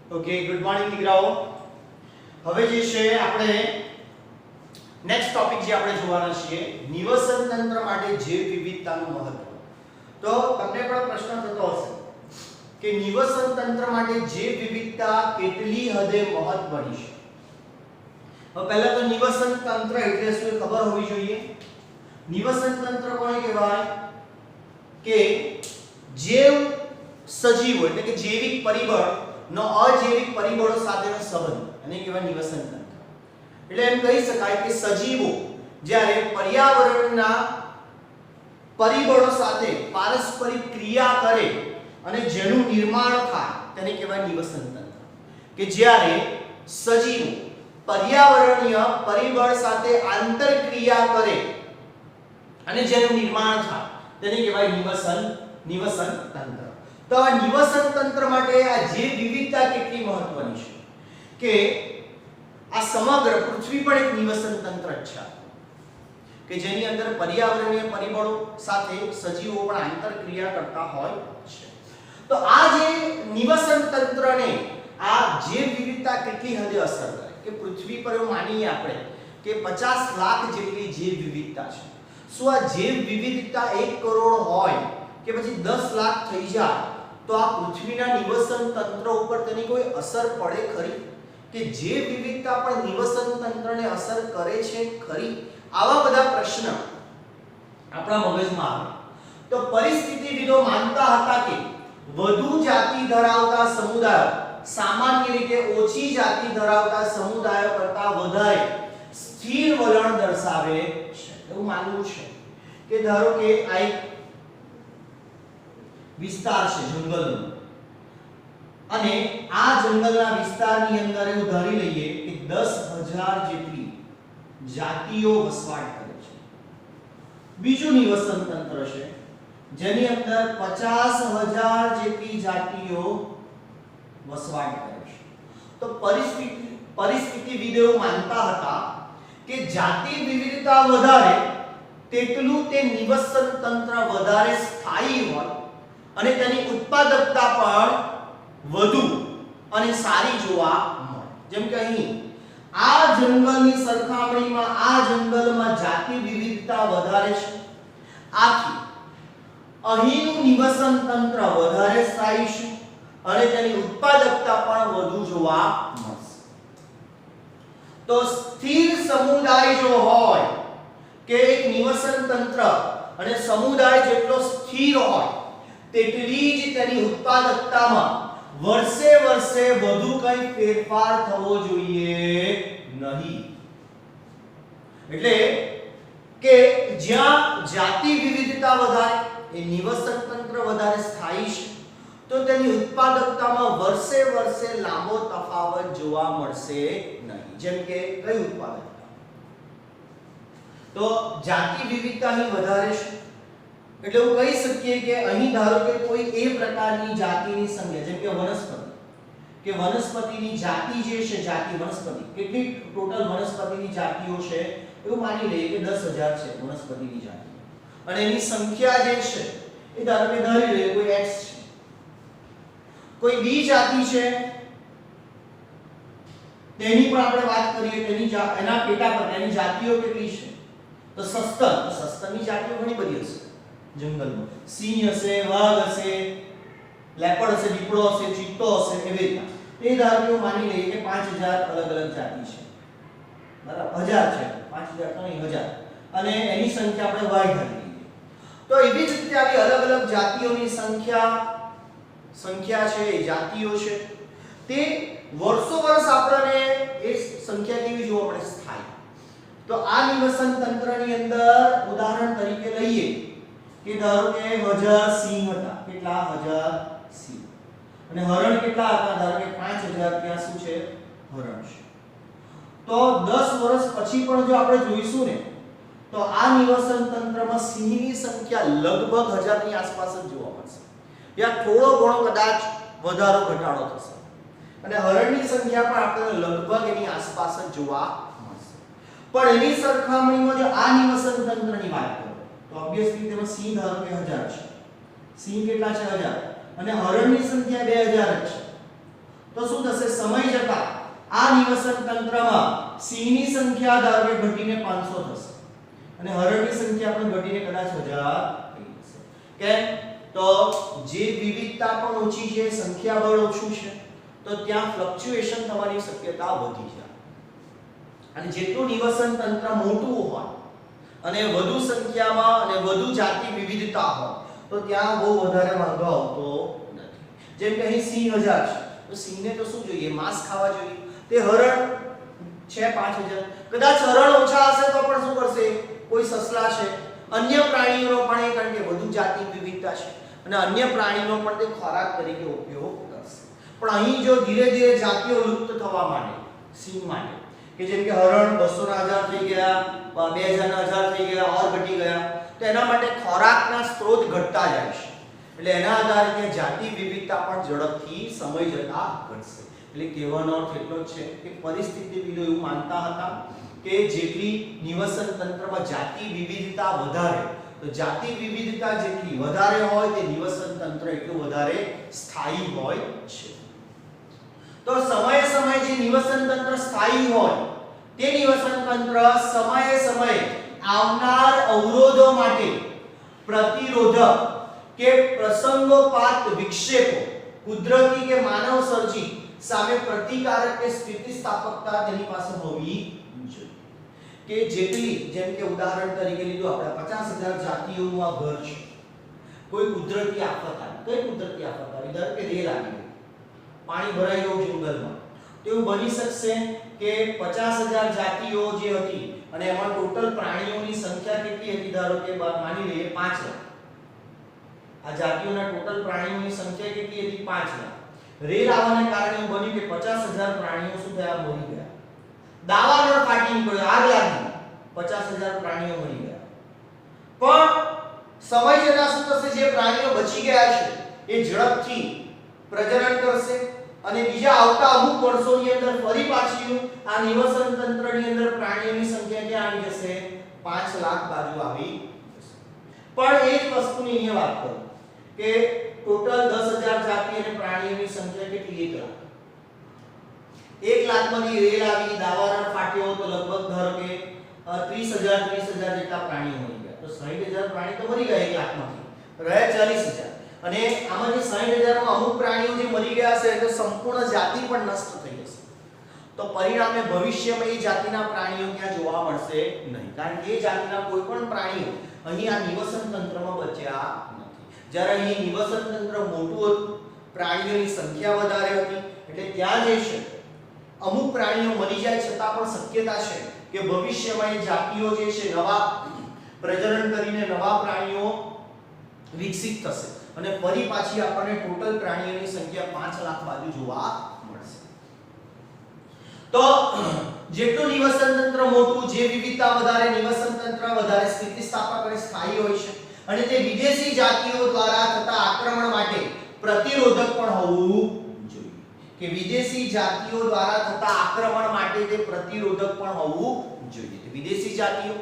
Okay, good morning દીકરાઓ. હવે જે છે આપણે નેક્સ્ટ ટોપિક જે આપણે જોવાના છીએ નિવસન તંત્ર માટે જૈવ વિવિધતાનું મહત્વ. તો તમને પણ પ્રશ્ન થતો હશે કે નિવસન તંત્ર માટે જૈવ વિવિધતા કેટલી હદે મહત્વની છે. હવે પહેલા તો નિવસન તંત્ર એટલે શું એ ખબર હોવી જોઈએ. નિવસન તંત્ર કોને કહેવાય કે જૈવ સજીવો એટલે કે જૈવિક પરિબળ નો અજૈવિક પરિબળો સાથેનો સંબંધ અને કહેવાય નિવસન તંત્ર. એટલે એમ કહી શકાય કે સજીવો જ્યારે પર્યાવરણના પરિબળો સાથે પારસ્પરિક ક્રિયા કરે અને જેનું નિર્માણ થાય તેને કહેવાય નિવસન તંત્ર. કે જ્યારે સજીવો પર્યાવરણીય પરિબળ સાથે આંતરક્રિયા કરે અને જેનું નિર્માણ થાય તેને કહેવાય નિવસન તંત્ર. તો આ નિવસન તંત્ર માટે આ જૈવ વિવિધતા કેટલી મહત્વની છે કે આ સમગ્ર પૃથ્વી પણ એક નિવસન તંત્ર જ છે કે જેની અંદર પર્યાવરણીય પરિબળો સાથે સજીવો પણ આંતરક્રિયા કરતા હોય છે. તો આ જે નિવસન તંત્રને આ જૈવ વિવિધતા કેટલી હદે અસર કરે કે પૃથ્વી પર એવું માનીએ આપણે કે 50 લાખ જેટલી જૈવ વિવિધતા છે. શું આ જૈવ વિવિધતા 1 કરોડ હોય કે પછી 10 લાખ થઈ જાય તો આ પૃથ્વીના નિવસન તંત્ર ઉપર તેની કોઈ અસર પડે ખરી કે જૈવ વિવિધતા પણ નિવસન તંત્રને અસર કરે છે ખરી? આવા બધા પ્રશ્ન આપણા મગજમાં આવે. તો પરિસ્થિતિવિદો માનતા હતા કે વધુ જાતિ ધરાવતા સમુદાયો સામાન્ય રીતે ઓછી જાતિ ધરાવતા સમુદાયો કરતાં વધારે સ્થિર વલણ દર્શાવે છે. એવું માનવું છે કે ધારો કે આ એક વિસ્તાર છે જંગલનો અને આ જંગલના વિસ્તારની અંદર એવું ધારી લઈએ કે 10,000 જેટલી જાતિઓ વસવાટ કરે છે. બીજું નિવસન તંત્ર છે જેની અંદર 50,000 જેટલી જાતિઓ વસવાટ કરે છે. તો પરિસ્થિતિવિદો માનતા હતા કે જાતિ વિવિધતા વધારે તેટલું તે નિવસન તંત્ર વધારે સ્થાયી હોય અને તેની ઉત્પાદકતા પણ વધુ અને સારી જોવા મળે. જેમ કે અહીં આ જંગલની સરખામણીમાં આ જંગલમાં જાતિ વિવિધતા વધારે છે, આથી અહીંનું નિવસન તંત્ર વધારે સ્થાયી છે અને તેની ઉત્પાદકતા પણ વધુ જોવા મળશે. તો સ્થિર સમુદાય જો હોય કે એક નિવસન તંત્ર અને સમુદાય જેટલો સ્થિર હોય તેટલી જ તેની ઉત્પાદકતામાં વર્ષે વર્ષે વધુ કંઈ ફેરફાર થવો જોઈએ નહીં. એટલે કે જ્યાં જાતિ વિવિધતા વધારે એ નિવસન તંત્ર વધારે સ્થાયી છે તો તેની ઉત્પાદકતામાં વર્ષે વર્ષે લાંબો તફાવત જોવા મળશે નહીં. જેમ કે કઈ ઉત્પાદકતા? તો જાતિ વિવિધતા અહીં વધારે છે એટલે હું કહી શકીએ કે અહીં ધારો કે કોઈ એ પ્રકારની જાતિની સંખ્યા જેમ કે વનસ્પતિની જાતિ જે છે જાતિ વનસ્પતિ કેટલી ટોટલ વનસ્પતિની જાતિઓ છે એવું માની લઈએ કે 10,000 છે વનસ્પતિની જાતિ અને એની સંખ્યા જે છે એ ધારો કે ધારી લઈએ કોઈ x છે. કોઈ બી જાતિ છે તેની પણ આપણે વાત કરીએ તેની એના પેટા પર એની જાતિઓ કેટલી છે તો સસ્તનની જાતિઓ ઘણી બધી હશે જંગલમાં. સિંહ હશે, વાઘ હશે, લેપર્ડ હશે, દીપડો હશે, ચિત્તો હશે એવી રીતના એ ધારો માની લઈએ કે 5,000 અલગ અલગ જાતિ છે. બરાબર 1000 છે 5,000 તો નહીં 1000 અને એની સંખ્યા આપણે y ધારી લઈએ. તો એવી જ રીતે આવી અલગ અલગ જાતિઓની સંખ્યા છે એ જાતિઓ છે તે વર્ષો વર્ષ આપણને એ સંખ્યા કેવી જોવા મળે સ્થાયી. તો આ નિવસન તંત્રની અંદર ઉદાહરણ તરીકે લઈએ કે ધારો કે 1000 સિંહ હતા. કેટલા 1000 સિંહ અને હરણ કેટલા હતા? ધારો કે 5,000 ત્યાં શું છે હરણ છે. તો 10 વર્ષ પછી પણ જો આપણે જોઈશું ને તો આ નિવસન તંત્રમાં સિંહની સંખ્યા લગભગ 1000 ની આસપાસ જ જોવા મળશે. યા થોડો ઘણો કદાચ વધારો ઘટાડો થશે અને હરણની સંખ્યા પણ આપણને લગભગ એની આસપાસ જ જોવા મળશે. પણ એની સરખામણીમાં જો આ નિવસન તંત્રની વાત કરીએ તો ઓબ્વિયસલી તેમાં સિંહ ધારો કે 1000 છે. સિંહ કેટલા છે 1000 અને હરણની સંખ્યા 2000 જ છે. તો શું થશે? સમય જતા આ નિવસન તંત્રમાં સિંહની સંખ્યા ધારો કે ઘટીને 500 થશે અને હરણની સંખ્યા પણ ઘટીને કદાચ 1000 થઈ જશે. કેમ? તો જે વિવિધતા પણ ઓછી છે, સંખ્યાબળ ઓછું છે, તો ત્યાં ફ્લક્ચ્યુએશન થવાની શક્યતા વધી જાય. અને જેટલું નિવસન તંત્ર મોટું હોય અને વધુ સંખ્યામાં અને વધુ જાતિ વિવિધતા હોય તો ત્યાં બહુ વધારે વાંધો આવતો નથી. જેમ કે અહીં સિંહ 1000 છે, તો સિંહને તો શું જોઈએ? માંસ ખાવા જોઈએ. તે હરણ છે 5000, કદાચ હરણ ઓછા હશે તો પણ શું કરશે? કોઈ સસલા છે, અન્ય પ્રાણીઓનો પણ એ, કારણ કે વધુ જાતિ વિવિધતા છે અને અન્ય પ્રાણીનો પણ તે ખોરાક તરીકે ઉપયોગ કરશે. પણ અહીં જો ધીરે ધીરે જાતિઓ લુપ્ત થવા માંડે સિંહ માટે, કે જેમ કે હરણ 200 ના 1000 થઈ ગયા, 2000 ના 1000 થઈ ગયા, ઓર ઘટી ગયા, તો એના માટે ખોરાકના સ્ત્રોત ઘટતા જાય છે. એટલે એના આધારે ત્યાં જાતિ વિવિધતા પણ ઝડપથી સમય જતા ઘટશે. એટલે કહેવાનો અર્થ એટલો જ છે કે પરિસ્થિતિવિદો એવું માનતા હતા કે જેટલી નિવસન તંત્રમાં જાતિ વિવિધતા વધારે, તો જાતિ વિવિધતા જેટલી વધારે હોય તે નિવસન તંત્ર એટલું વધારે સ્થાયી હોય છે. તો સમયે સમયે જે નિવસન તંત્ર સ્થાયી હોય તે નિવસન તંત્ર સમયે સમયે આવનાર અવરોધો માટે પ્રતિરોધક કે પ્રસંગોપાત વિક્ષેપો, કુદરતી કે માનવ સર્જિત સામે પ્રતિકારક કે સ્થિતિસ્થાપકતા તેની પાસે હોવી જોઈએ. કે જેટલી, જેમ કે ઉદાહરણ તરીકે લીધું આપણે 50000 જાતિઓનું આ ઘર છે, કોઈ કુદરતી આફત આવી, કઈ કુદરતી આફત આવી? ધારો કે રેલ આવી ગઈ, પાણી ભરાઈ ગયું જંગલમાં, તો એવું બની શકશે કે 50000 જાતિઓ જે હતી અને એમાં ટોટલ પ્રાણીઓની સંખ્યા કેટલી હતી? ધારો કે માની લઈએ 5 લાખ. આ જાતિઓના ટોટલ પ્રાણીઓની સંખ્યા કેટલી હતી? 5 લાખ. રેલ આવવાને કારણે એવું બન્યું કે 50000 પ્રાણીઓ શું થયા? મરી ગયા. દાવાનળ ફાટી નીકળ્યો, આગ લાગી, 50000 પ્રાણીઓ મરી ગયા. પણ સમય જતા શું થશે? જે પ્રાણીઓ બચી ગયા છે એ ઝડપથી પ્રજનન કરશે અને બીજા આવતા અમુક વર્ષોની અંદર ફરી પાછી આ નિવસન તંત્રની અંદર પ્રાણીઓની સંખ્યા ક્યાં આવી જશે? 5 લાખ બાજુ આવી જશે. પણ એ જ વસ્તુની અહીંયા વાત કરું કે ટોટલ 10000 જાતિ અને પ્રાણીઓની સંખ્યા કેટલી? 1 લાખ. 1 લાખમાંથી રેલ આવી, દાવાનળ ફાટ્યો, તો લગભગ ધારો કે 30000 જેટલા પ્રાણીઓ મરી ગયા. તો 60000 પ્રાણી તો મરી ગયા 1 લાખમાંથી, રહ્યા 40000. અને આમાંથી 60000 માં અમુક પ્રાણીઓ જે મરી ગયા છે તો સંપૂર્ણ જાતિ પણ નષ્ટ થઈ જશે. તો પરિણામે ભવિષ્યમાં એ જાતિના પ્રાણીઓ ક્યાં જોવા મળશે નહીં, કારણ કે એ જાતિના કોઈ પણ પ્રાણીઓ અહીં આ નિવસન તંત્રમાં બચ્યા નથી. જ્યારે અહીં નિવસન તંત્ર મોટું હતું, પ્રાણીઓની સંખ્યા વધારે હતી, એટલે ત્યાં જે છે અમુક પ્રાણીઓ મરી જાય છતાં પણ શક્યતા છે કે ભવિષ્યમાં એ જાતિઓ જે છે નવા પ્રજનન કરીને નવા પ્રાણીઓ વિકસિત થશે અને ફરી પાછી આપણને ટોટલ પ્રાણીઓની સંખ્યા 5 લાખ બાજુ જોવા મળશે. તો જેટલું નિવસન તંત્ર મોટું, જે વિવિધતા વધારે, નિવસન તંત્ર વધારે સ્થિતિસ્થાપક અને સ્થાયી હોય છે અને તે વિદેશી જાતિઓ દ્વારા થતા આક્રમણ માટે પ્રતિરોધક પણ હોવું જોઈએ. કે વિદેશી જાતિઓ દ્વારા થતા આક્રમણ માટે તે પ્રતિરોધક પણ હોવું જોઈએ. વિદેશી જાતિઓ,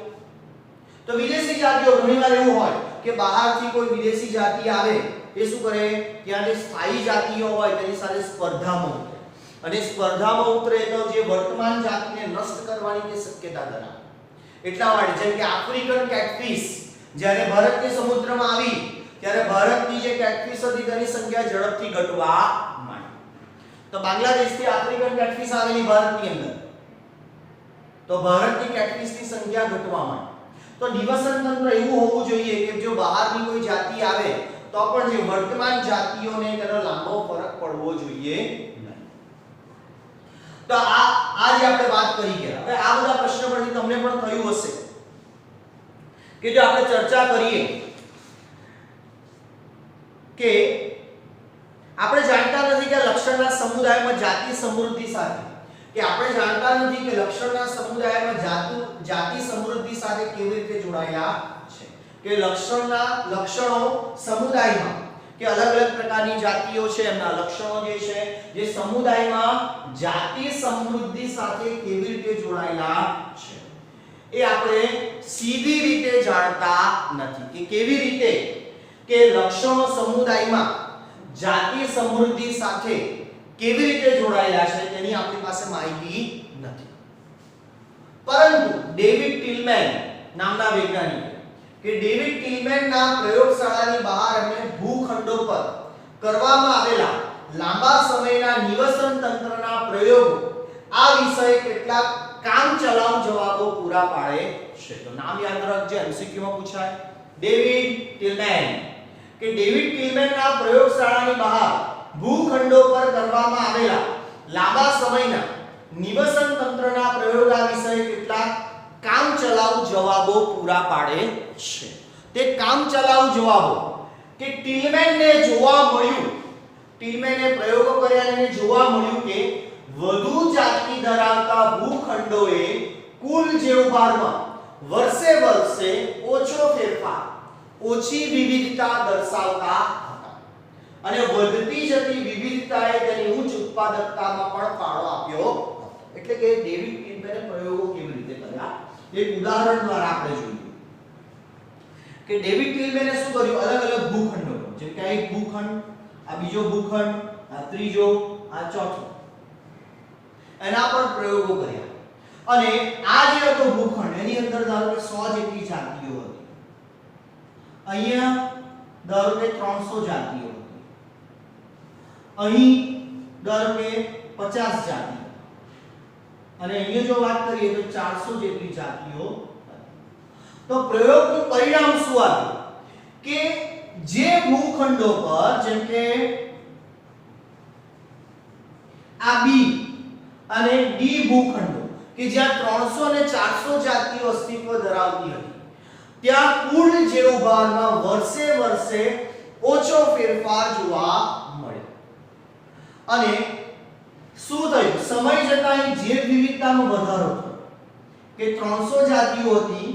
તો વિદેશી જાતિઓ ઘણીવાર એવું હોય કે બહારથી કોઈ વિદેશી જાતિ આવે, એ શું કરે? ત્યાં જે સ્થાયી જાતિઓ હોય તેની સાથે સ્પર્ધામાં ઉતરે અને સ્પર્ધામાં ઉતરે તો જે વર્તમાન જાતિને નષ્ટ કરવાની તે શક્યતા ધરાવે. એટલા માટે જેમ કે આફ્રિકન કેટફિશ જ્યારે ભારતીય સમુદ્રમાં આવી ત્યારે ભારતની જે કેટફિશ હતી તેની સંખ્યા ઝડપથી ઘટવા માંડી. તો બાંગ્લાદેશથી આફ્રિકન કેટફિશ આવેલી ભારતની અંદર, તો ભારતની કેટફિશની સંખ્યા ઘટવા માંડી. તો નિવસન તંત્ર એવું હોવું જોઈએ કે જો બહારની કોઈ જાતિ આવે તો પણ જે વર્તમાન જાતિઓને તેનો લાંબો ફરક પડવો જોઈએ નહીં. તો આ જે આપણે વાત કરી ગયા, હવે આ બધા પ્રશ્ન પરથી તમને પણ થયું હશે કે જો આપણે ચર્ચા કરીએ કે આપણે જાણતા નથી કે લક્ષણના સમુદાયમાં જાતિ સમૃદ્ધિ સાથે, કે આપણે જાણતા નથી કે લક્ષણના સમુદાયમાં જાતિ સમૃદ્ધિ સાથે કેવી રીતે જોડાયેલા છે. કે લક્ષણો સમુદાયમાં કે અલગ અલગ પ્રકારની જાતિઓ છે, એમના લક્ષણો જે છે જે સમુદાયમાં જાતિ સમૃદ્ધિ સાથે કેવી રીતે જોડાયેલા છે એ આપણે સીધી રીતે જાણતા નથી. કે કેવી રીતે કે લક્ષણો સમુદાયમાં જાતિ સમૃદ્ધિ સાથે કેવી રીતે જોડાયેલા છે તેની આપણી પાસે માહિતી નથી. પરંતુ ડેવિડ ટિલમેન નામના વૈજ્ઞાનિકે કે ડેવિડ ટિલમેનના પ્રયોગશાળાની બહાર એમણે ભૂખંડો પર કરવામાં આવેલા લાંબા સમયના નિવસન તંત્રના પ્રયોગો આ વિષય કેટલાક કામચલાઉ જવાબો પૂરા પાડે છે. તો નામ યાદ રાખજો, MCQ માં પૂછાય. ડેવિડ ટિલમેન કે ડેવિડ ટિલમેનના પ્રયોગશાળાની બહાર ભૂખંડો પર કરવામાં આવેલા લાંબા સમયના નિવસન તંત્રના પ્રયોગ આ વિષય કેટલાક કામચલાઉ જવાબો પૂરા પાડે છે. તે કામચલાઉ જવાબો કે ટિલમેનને જોવા મળ્યું, ટિલમેને પ્રયોગો કર્યા અને જોવા મળ્યું કે વધુ જાતિ ધરાવતા ભૂખંડોએ કુલ જીવભારમાં વર્ષે વર્ષે ઓછો ફેરફાર, ઓછી વિવિધતા દર્શાવતા હતા અને વધતી જતી વિવિધતાએ તેની ઉચ્ચ ઉત્પાદકતામાં પણ ફાળો આપ્યો હતો. એટલે કે ડેવિડ ટિલમેને પ્રયોગો કેવી રીતે કર્યા એક ઉદાહરણ દ્વારા આપણે જોઈએ કે ડેવિડ ટિલમેને શું કર્યું, અલગ અલગ ભૂખંડો, જેમ કે આ એક ભૂખંડ, આ બીજો ભૂખંડ, આ ત્રીજો, આ ચોથો, એના પર પ્રયોગો કર્યા અને આ જે હતો ભૂખંડ એની અંદર ધારો કે 100 જેટલી જાતિઓ હતી, અહીંયા ધારો કે 300 જાતિઓ હતી, અહીં ધારો કે 50 જાતિઓ અને અહીંયા જો વાત કરીએ તો 400 જેટલી જાતિઓ હતી. તો પ્રયોગનું પરિણામ શું આવ્યું કે જે ભૂખંડો પર જેમ કે આ બી અને ડી ભૂખંડો કે જ્યાં 300 અને 400 જાતિઓ અસ્તિત્વ ધરાવતી હતી, ત્યાં કુલ જીવભારમાં વર્ષે વર્ષે ઓછો ફેરફાર જોવા મળ્યો અને શું થયું, સમય જતાં જૈવ વિવિધતામાં વધારો થયો કે 300 જાતિઓ હતી,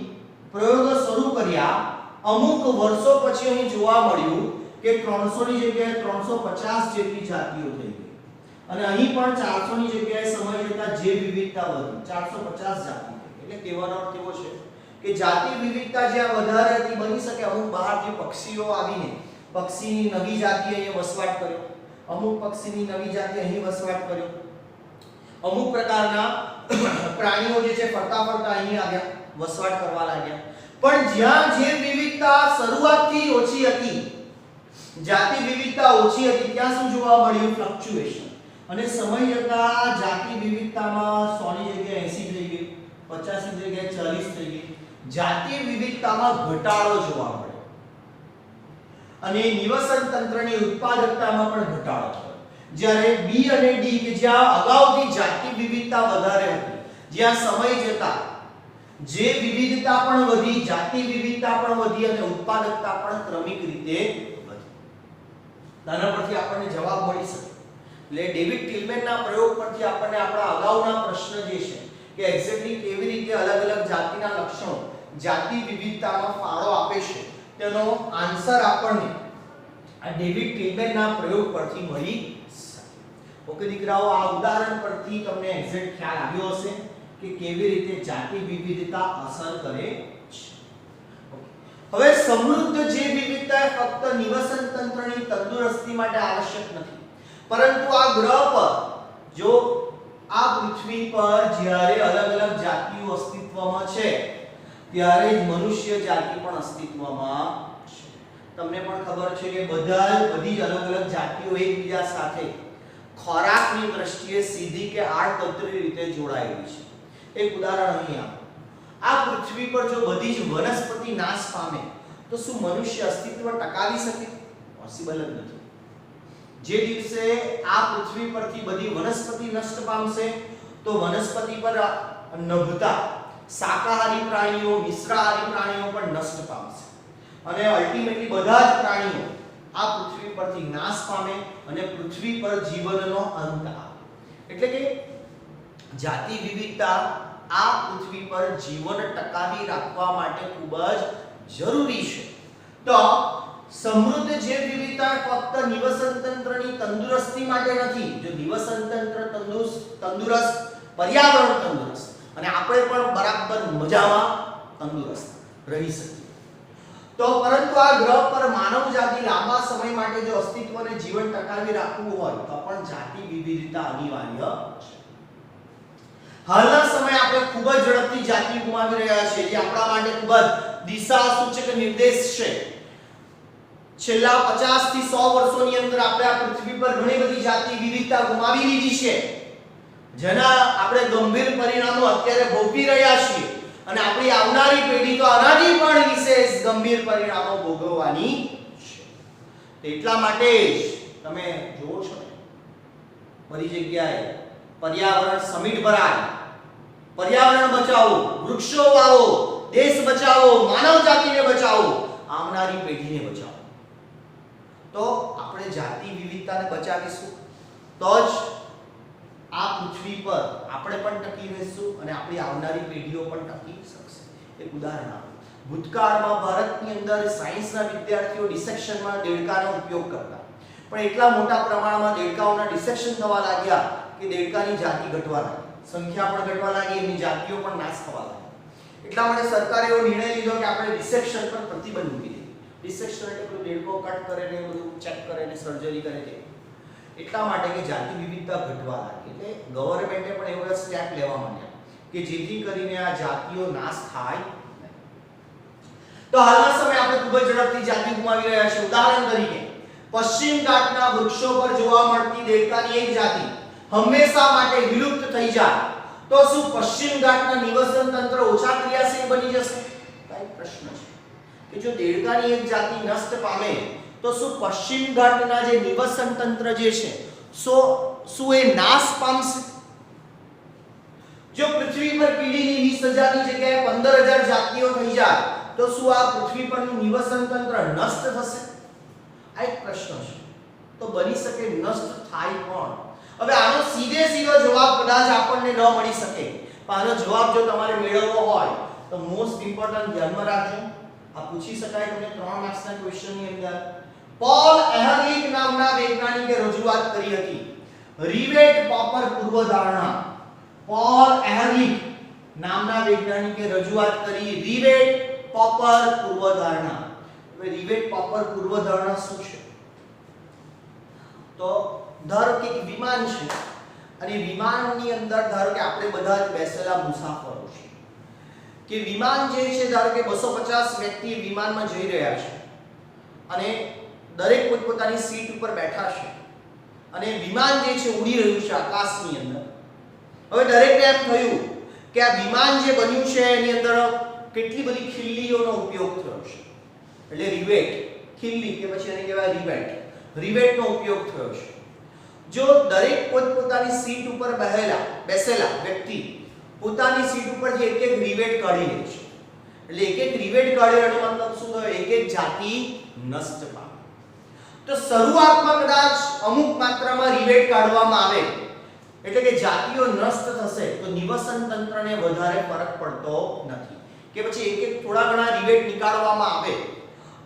પ્રયોગો શરૂ કર્યા, અમુક વર્ષો પછી અહીં જોવા મળ્યું કે 300 ની જગ્યાએ 350 જેટલી જાતિઓ થઈ ગઈ અને અહીં પણ 400 ની જગ્યાએ સમય જતાં જૈવ વિવિધતા વધી 450 જાતિ થઈ. એટલે કહેવાનો અર્થ એવો છે કે જાતિ વિવિધતા જ્યાં વધારે હતી, બની શકે અમુક બહારથી પક્ષીઓ આવીને પક્ષીની નવી જાતિ અહીં વસવાટ કર્યો, અમુક પક્ષીની નવી જાતિ અહીં વસવાટ કર્યો, અમુક પ્રકારના પ્રાણીઓ જે છે ફરતા ફરતા અહીં આવ્યા, વસવાટ કરવા લાગ્યા. પણ જ્યાં જૈવ વિવિધતા શરૂઆતથી ઓછી હતી, જાતિ વિવિધતા ઓછી હતી, ત્યાં શું જોવા મળ્યું, ફ્લક્ચ્યુએશન. અને સમય જતાં જાતિ વિવિધતામાં 100 ની જગ્યાએ 80 થઈ ગઈ, 50 ની જગ્યાએ 40 થઈ ગઈ, જાતિ વિવિધતામાં ઘટાડો જોવા મળ્યો અને નિવસન તંત્રની ઉત્પાદકતામાં પણ ઘટાડો થયો. જ્યારે બી અને ડી કે જ્યાં અગાઉથી જાતિ વિવિધતા વધારે હતી, જ્યાં સમય જતાં જે વિવિધતા પણ વધી, જાતિ વિવિધતા પણ વધી અને ઉત્પાદકતા પણ ક્રમિક રીતે વધી. આના પરથી આપણને જવાબ મળી શકે. એટલે ડેવિડ ટિલમેનના પ્રયોગ પરથી આપણને આપણા અગાઉના પ્રશ્ન જે છે કે એક્ઝેક્ટલી કેવી રીતે અલગ અલગ જાતિના લક્ષણો જાતિ વિવિધતામાં ફાળો આપે છે તેનો આન્સર આપણને આ ડેવિડ ટિલમેનના પ્રયોગ પરથી મળી શકે. ઓકે દીકરાઓ, આ ઉદાહરણ પરથી તમને એક્ઝેક્ટ ખ્યાલ આવ્યો હશે કે કેવી રીતે જાતિ વિવિધતા અસર કરે છે. હવે સમૃદ્ધ જે વિવિધતા ફક્ત નિવસન તંત્રની તંદુરસ્તી માટે આવશ્યક નથી, પરંતુ આ ગ્રહ પર, જો આ પૃથ્વી પર જ્યારે અલગ અલગ જાતિઓ અસ્તિત્વમાં છે ત્યારે જ મનુષ્ય જાતિ પણ અસ્તિત્વમાં છે. તમને પણ ખબર છે કે બધી જ અલગ અલગ જાતિઓ એકબીજા સાથે ખોરાકની દ્રષ્ટિએ સીધી કે આડકતરી રીતે જોડાયેલી છે. એક ઉદાહરણ અહીં આપો. આ પૃથ્વી પર જો બધી જ વનસ્પતિ નાશ પામે તો શું મનુષ્ય અસ્તિત્વ ટકાવી શકે? પોસિબલ જ નથી. જે દિવસે આ પૃથ્વી પરથી બધી વનસ્પતિ નષ્ટ પામશે તો વનસ્પતિ પર નભતા શાકાહારી પ્રાણીઓ, મિશ્રાહારી પ્રાણીઓ પણ નષ્ટ પામશે અને અલ્ટિમેટલી બધા જ પ્રાણીઓ આ પૃથ્વી પરથી નાશ પામે અને પૃથ્વી પર જીવનનો અંત આવે. એટલે કે જાતિ વિવિધતા આ પૃથ્વી પર જીવન ટકાવી રાખવા માટે ખૂબ જ જરૂરી છે. તો સમૃદ્ધ જૈવ વિવિધતા ફક્ત નિવસન તંત્રની તંદુરસ્તી માટે નથી. જો નિવસન તંત્ર તંદુરસ્ત, પર્યાવરણ તંદુરસ્ત અને આપણે પણ બરાબર મજામાં તંદુરસ્ત રહી શકીએ તો પરંતુ આ ગ્રહ પર માનવ જાતિ લાંબા સમય માટે જો અસ્તિત્વને જીવન ટકાવી રાખવું હોય તો પણ જાતિ વિવિધતા અનિવાર્ય છે. હાલના સમયે આપણે ખૂબ જ ઝડપથી જાતિ ગુમાવી રહ્યા છીએ, જે આપણા માટે ખૂબ જ દિશા સૂચક નિર્દેશ છે. છેલ્લા 50 થી 100 વર્ષોની અંદર આપણે આ પૃથ્વી પર ઘણી બધી જાતિ વિવિધતા ગુમાવી લીધી છે, જેના આપણે ગંભીર પરિણામો અત્યારે ભોગવી રહ્યા છીએ અને આપણી આવનારી પેઢી તો આનાથી પણ વિશેષ ગંભીર પરિણામો ભોગવવાની છે. એટલા માટે જ તમે જોવો છો ને બધી જગ્યાએ પર્યાવરણ સમિટ ભરાય, પર્યાવરણ બચાવો, વૃક્ષો વાવો, દેશ બચાવો, માનવ જાતિને બચાવો, આવનારી પેઢીને બચાવો. તો આપણે જાતિ વિવિધતાને બચાવીશું તો જ આ પૃથ્વી પર આપણે પણ ટકી રહીશું અને આપણી આવનારી પેઢીઓ પણ ટકી શકશે. એક ઉદાહરણ આપો. ભૂતકાળમાં ભારતની અંદર સાયન્સના વિદ્યાર્થીઓ ડિસેક્શનમાં દેડકાનો ઉપયોગ કરતા, પણ એટલા મોટા પ્રમાણમાં દેડકાઓના ડિસેક્શન થવા લાગ્યા કે દેડકાની જાતિ ઘટવા લાગી, સંખ્યા પણ ઘટવા લાગી, એમની જાતિઓ પણ નાશ થવા લાગી. એટલા માટે સરકારે એવો નિર્ણય લીધો કે આપણે ડિસેક્શન પર પ્રતિબંધ મૂકી દઈએ. ડિસેક્શન એટલે પેલું દેડકો કટ કરે ને બધું ચેક કરે ને સર્જરી કરે તે. એટલા માટે કે જાતિ વિવિધતા ઘટવા લાગી. એટલે ગવર્નમેન્ટે પણ એવો સ્ટેપ લેવા માંડ્યા કે જેથી કરીને આ જાતિઓ નાશ થાય નહીં. તો હાલના સમયે આપણે ખૂબ જ ઝડપથી જાતિ ગુમાવી રહ્યા છીએ. ઉદાહરણ તરીકે પશ્ચિમ ઘાટના વૃક્ષો પર જોવા મળતી દેડકાની એક જાતિ હંમેશા માટે વિલુપ્ત થઈ જાય તો શું પશ્ચિમ ઘાટના નિવસન તંત્ર ઓછા ક્રિયાશીલ બની જશે? કઈ પ્રશ્ન છે કે જો દેડકાની એક જાતિ નષ્ટ પામે તો શું પશ્ચિમ ઘાટના જે નિવસન તંત્ર જે છે શું એ નાશ પામશે? જો પૃથ્વી પર કીડીની 20,000 ની જગ્યાએ 15,000 જાતિઓ થઈ જાય તો શું આ પૃથ્વી પરનું નિવસન તંત્ર નષ્ટ થશે? આ એક પ્રશ્ન છે. તો બની શકે નષ્ટ થાય પણ. હવે આનો સીધો જવાબ કદાચ આપણને ન મળી શકે, પણ આનો જવાબ જો તમારે મેળવવો હોય તો મોસ્ટ ઇમ્પોર્ટન્ટ ધ્યાનમાં રાખજો. આ પૂછી શકાય તમને 3 માર્ક્સના ક્વેશ્ચનની અંદર. પોલ એહરલિચ નામના વૈજ્ઞાનિકે રજૂઆત કરી હતી રિવેટ પોપર પૂર્વધારણા. પોલ એહરલિચ નામના વૈજ્ઞાનિકે રજૂઆત કરી રિવેટ પોપર પૂર્વધારણા. હવે રિવેટ પોપર પૂર્વધારણા શું છે? તો ધારો કે એક વિમાન છે અને વિમાનની અંદર ધારો કે આપણે બધા જ બેસેલા મુસાફરો છે કે વિમાન જે છે ધારો કે 250 વ્યક્તિ વિમાનમાં જઈ રહ્યા છે અને દરેક પોતપોતાની સીટ ઉપર બેઠા છે અને વિમાન જે છે ઉડી રહ્યું છે આકાશની અંદર. હવે દરેકને એમ થયું કે આ વિમાન જે બન્યું છે એની અંદર કેટલી બધી ખીલ્લીઓનો ઉપયોગ થયો છે, એટલે રિવેટ, ખીલ્લી કે પછી એને કહેવાય રિવેટ, રિવેટનો ઉપયોગ થયો છે. જો દરેક પોતપોતાની સીટ ઉપર બેસેલા વ્યક્તિ પોતાની સીટ ઉપરથી એક એક રિવેટ કાઢી લે છે, એટલે એક એક રિવેટ કાઢ્યો એનો મતલબ શું થયો? એક એક જાતિ નષ્ટ પામે. તો શરૂઆતમાં કદાચ અમુક માત્રામાં રિવેટ કાઢવામાં આવે એટલે કે જાતિઓ નષ્ટ થશે તો નિવસન તંત્રને વધારે ફરક પડતો નથી, કે પછી એક એક થોડા ઘણા રિવેટ નીકાળવામાં આવે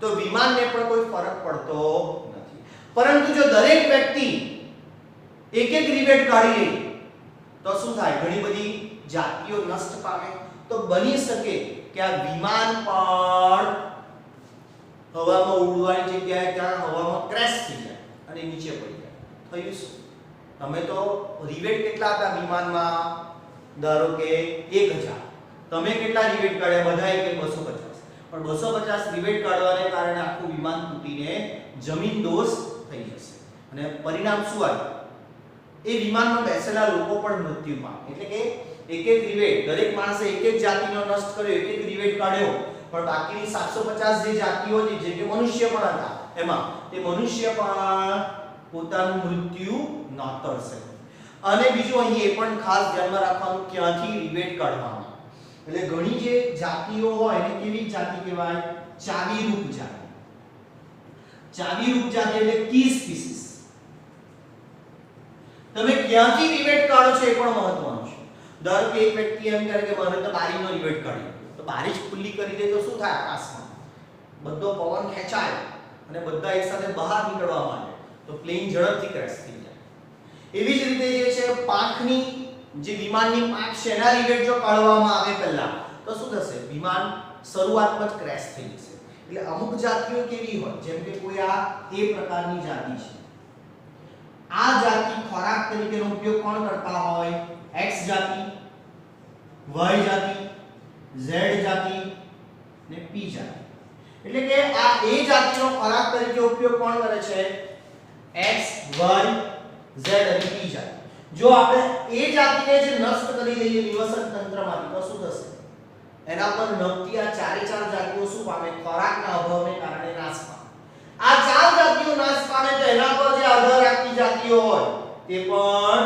તો વિમાનને પણ કોઈ ફરક પડતો નથી. પરંતુ જો દરેક વ્યક્તિ એક એક રિવેટ કાઢી લે તો શું થાય? ઘણી બધી જાતિઓ નષ્ટ પામે. તો બની શકે કે આ વિમાન પણ હવામાં ઉડવાની જગ્યાએ ત્યાં હવામાં ક્રેશ થઈ જાય અને નીચે પડી જાય. થયું શું? તમે તો રિવેટ કેટલા હતા વિમાનમાં? ધારો કે 1000. તમે કેટલા રિવેટ કાઢ્યા? બધાએ કે 250. પણ 250 રિવેટ કાઢવાને કારણે આખું વિમાન તૂટીને જમીનદોષ થઈ જશે અને પરિણામ શું આવ્યું? એ વિમાનમાં બેસેલા લોકો પણ મૃત્યુ પામે. એટલે કે એક એક રિવેટ, દરેક માણસે એક એક જાતિનો નષ્ટ કર્યો, એક એક રિવેટ કાઢ્યો, પણ બાકીની 750 જે જાતિઓ હતી જે કે મનુષ્ય પણ હતા એમાં તે મનુષ્ય પણ પોતાનું મૃત્યુ નોતરશે. અને બીજું અહીં એ પણ ખાસ ધ્યાનમાં રાખવાનું ક્યાંથી રિવેટ કાઢવામાં. એટલે ઘણી જે જાતિઓ હોય એને કેવી જાતિ કહેવાય? ચાવીરૂપ જાતિ. ચાવીરૂપ જાતિ એટલે કી સ્પીસીસ. તમે ક્યાંથી રિવેટ કાઢો છો એ પણ મહત્વનું છે. ધારો કે એક વ્યક્તિ એમ કહે કે મને તો બારીનો રિવેટ કાઢ્યો, તો બારી જ ખુલ્લી કરી દે તો શું થાય? આકાશમાં બધો પવન ખેંચાય અને બધા એકસાથે બહાર નીકળવા માંડે તો પ્લેન ઝડપથી ક્રેશ થઈ જાય. એવી જ રીતે જે છે પાંખની જે વિમાનની પાંખ છે એના રિવેટ જો કાઢવામાં આવે પહેલા તો શું થશે? વિમાન શરૂઆતમાં જ ક્રેશ થઈ જશે. એટલે અમુક જાતિઓ કેવી હોય, જેમ કે કોઈ આ એ પ્રકારની જાતિ છે, આ જાતિ ખોરાક તરીકેનો ઉપયોગ કોણ કરતા હોય? X જાતિ, Y જાતિ, Z જાતિ ને P જાતિ. એટલે કે આ A જાતિનો ખોરાક તરીકે ઉપયોગ કોણ કરે છે? X, Y, Z અને P જાતિ. જો આપણે A જાતિને જે નષ્ટ કરી દઈએ નિવસન તંત્રમાંથી તો શું થશે? એના પર નમતી આ ચારે ચાર જાતિઓ શું પામે? ખોરાકના અભાવને કારણે નાશ પામે. આ ચાર જાતિઓ નાશ પામે તો એના પર જે આધાર રાખતી જાતિઓ હોય તે પણ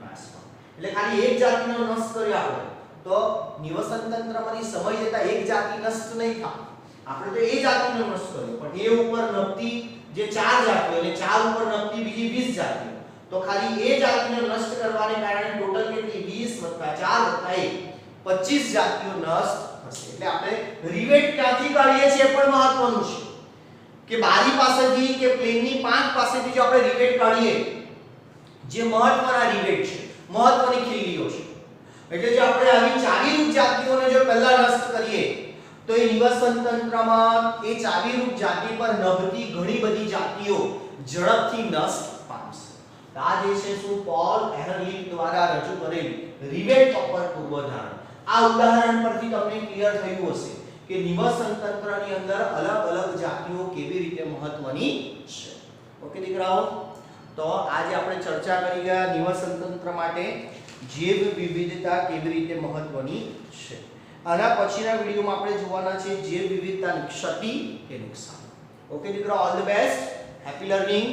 નાશ પામે. એટલે ખાલી એક જાતિનો નષ્ટ કર્યો આપણે તો નિવસન તંત્રમાંથી સમય જતા એક જાતિ નષ્ટ નહીં થાય. આપણે તો એ જાતિનો નષ્ટ કર્યો પણ એ ઉપર નમતી જે ચાર જાતિઓ અને ચાર ઉપર નમતી બીજી 20 જાતિઓ, તો ખાલી એ જાતિને નષ્ટ કરવાને કારણે ટોટલ કેટલી? 20 + 4 + 1 25 જાતિઓ નષ્ટ થશે. એટલે આપણે રિવેટ ક્યાંથી કાઢીએ છીએ પણ મહત્વનું છે કે બારી પાસેથી કે પ્લેનની પાંખ પાસેથી જો આપણે રિવેટ કાઢીએ, જે મહત્વના રિવેટ છે, મહત્વની ખીલીઓ છે, એટલે જો આપણે આવી ચાવીરૂપ જાતિઓને જો પહેલા નષ્ટ કરીએ તો એ નિવસન તંત્રમાં એ ચાવીરૂપ જાતિ પર નભતી ઘણી બધી જાતિઓ ઝડપથી નષ્ટ પામશે. આ જે છે શું પોલ એહરલિચ દ્વારા રજૂ કરેલ રિવેટ પર પૂર્વધારણા. આ ઉદાહરણ પરથી તમને ક્લિયર થયું હશે કે નિવસન તંત્રની અંદર અલગ અલગ જાતિઓ કેવી રીતે મહત્વની છે. ઓકે દીકરાઓ, તો આજે આપણે ચર્ચા કરી ગયા નિવસન તંત્ર માટે જૈવ વિવિધતા કેવી રીતે મહત્વની છે. આના પછીના વિડિયોમાં આપણે જોવાના છે જૈવ વિવિધતાની ક્ષતિ કે નુકસાન. ઓકે દીકરાઓ, all the best, happy learning.